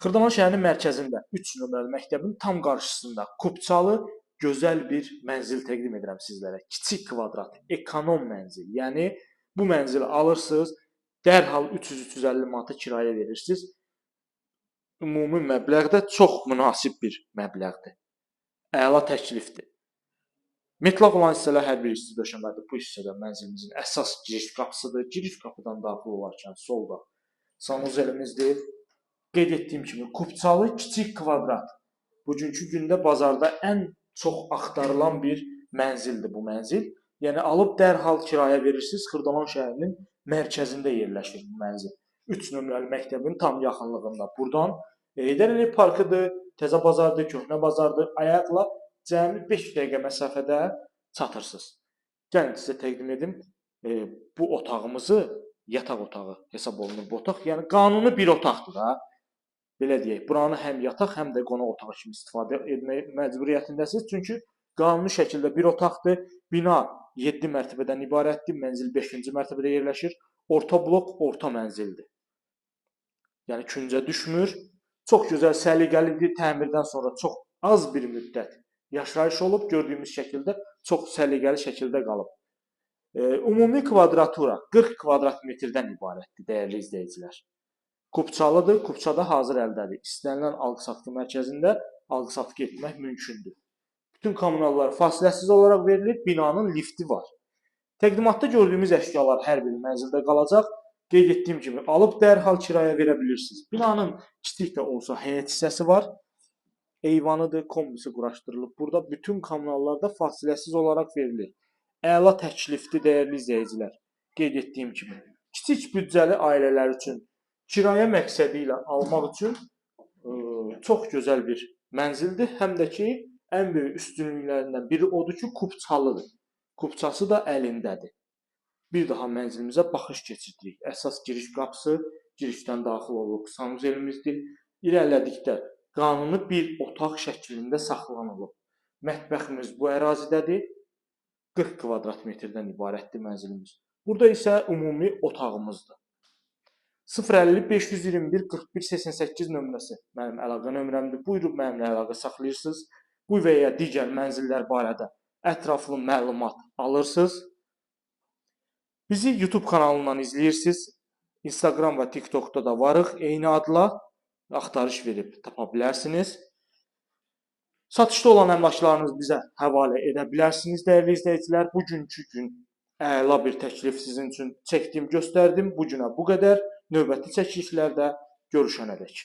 Xırdalan şəhərinin mərkəzində 3 nömrəli məktəbin tam qarşısında Kupçalı gözəl bir mənzil təqdim edirəm sizlərə. Kiçik kvadrat, ekonom mənzil. Yəni bu mənzili alırsınız, dərhal 300-350 manata kirayə verirsiniz. Ümumi məbləğ də çox münasib bir məbləğdir. Əla təklifdir. Metlaq olan hissələr hər bir isti döşəmədir. Bu hissədə mənzilimizin əsas giriş qapısıdır. Giriş qapıdan daxil olarkən solda sanuzelimizdir. Qeyd etdiyim kimi Kupçalı kiçik kvadrat. Bugünkü gündə bazarda ən çox axtarılan bir mənzildir bu mənzil. Yəni alıb dərhal kirayə verirsiniz. Xırdalan şəhərinin mərkəzində yerləşir bu mənzil. 3 nömrəli məktəbin tam yaxınlığında. Burdan Heydər Əliyev parkıdır, Təzə bazardır, Köhnə bazardır. Ayaqla cəmi 5 dəqiqə məsafədə çatırsınız. Gəlin sizə təqdim edim. Bu otağımızı yataq otağı hesab olunur bu otaq. Yəni qanuni bir otaqdır da. Belə deyək, buranı həm yataq, həm də qonaq otağı kimi istifadə etmək məcburiyyətindəsiniz. Çünki qanuni şəkildə bir otaqdır. Bina 7 mərtəbədən ibarətdir. Mənzil 5-ci mərtəbədə yerləşir. Orta blok, orta mənzildir. Yəni küncə düşmür. Çox gözəl, səliqəlidir. Təmirdən sonra çox az bir müddət yaşayış olub. Gördüyümüz şəkildə çox səliqəli şəkildə qalıb. Ümumi kvadratura 40 kvadrat metrdən ibarətdir, dəyərli izləyicilər. Kupçalıdır, Kupçada hazır əldədir. İstənilən alqı-satqı mərkəzində alqı-satqı etmək mümkündür. Bütün kommunallar fasiləsiz olaraq verilir, binanın lifti var. Təqdimatda gördüyümüz əşyalar hər biri mənzildə qalacaq. Qeyd etdiyim kimi alıb dərhal kirayə verə bilirsiniz. Binanın kiçik də olsa həyət hissəsi var. Eyvanıdır, kombisi quraşdırılıb. Burada bütün kommunallar da fasiləsiz olaraq verilir. Əla təklifdir, dəyərli izləyicilər. Qeyd etdiyim kimi kiçik büdcəli ailələr üçün kirayə məqsədi ilə almaq üçün çox gözəl bir mənzildir. Həm də ki, ən böyük üstünlüklərindən biri odur ki, Kupçalıdır. Kupçası da əlindədir. Bir daha mənzilimizə baxış keçirdirik. Əsas giriş qapısı, girişdən daxil oluruq. Sanuzelimizdir. İrəlilədikdə qanuni bir otaq şəklində saxlanılıb. Mətbəximiz bu ərazidədir. 40 kvadrat metrdən ibarətdir mənzilimiz. Burada isə ümumi otağımızdır. 050 521 41 88 nömrəsi mənim əlaqə nömrəmdir. Buyurub mənimlə əlaqə saxlayırsınız. Bu və ya digər mənzillər barədə ətraflı məlumat alırsınız. Bizi YouTube kanalından izləyirsiniz. Instagram və TikTokda da varıq. Eyni adla axtarış verib tapa bilərsiniz. Satışda olan əmlaklarınızı bizə həvalə edə bilərsiniz, dəyərli izləyicilər. Bugünkü gün əla bir təklif sizin üçün çəkdim, göstərdim. Bu günə bu qədər. Növbəti çəkilişlərdə görüşənədək.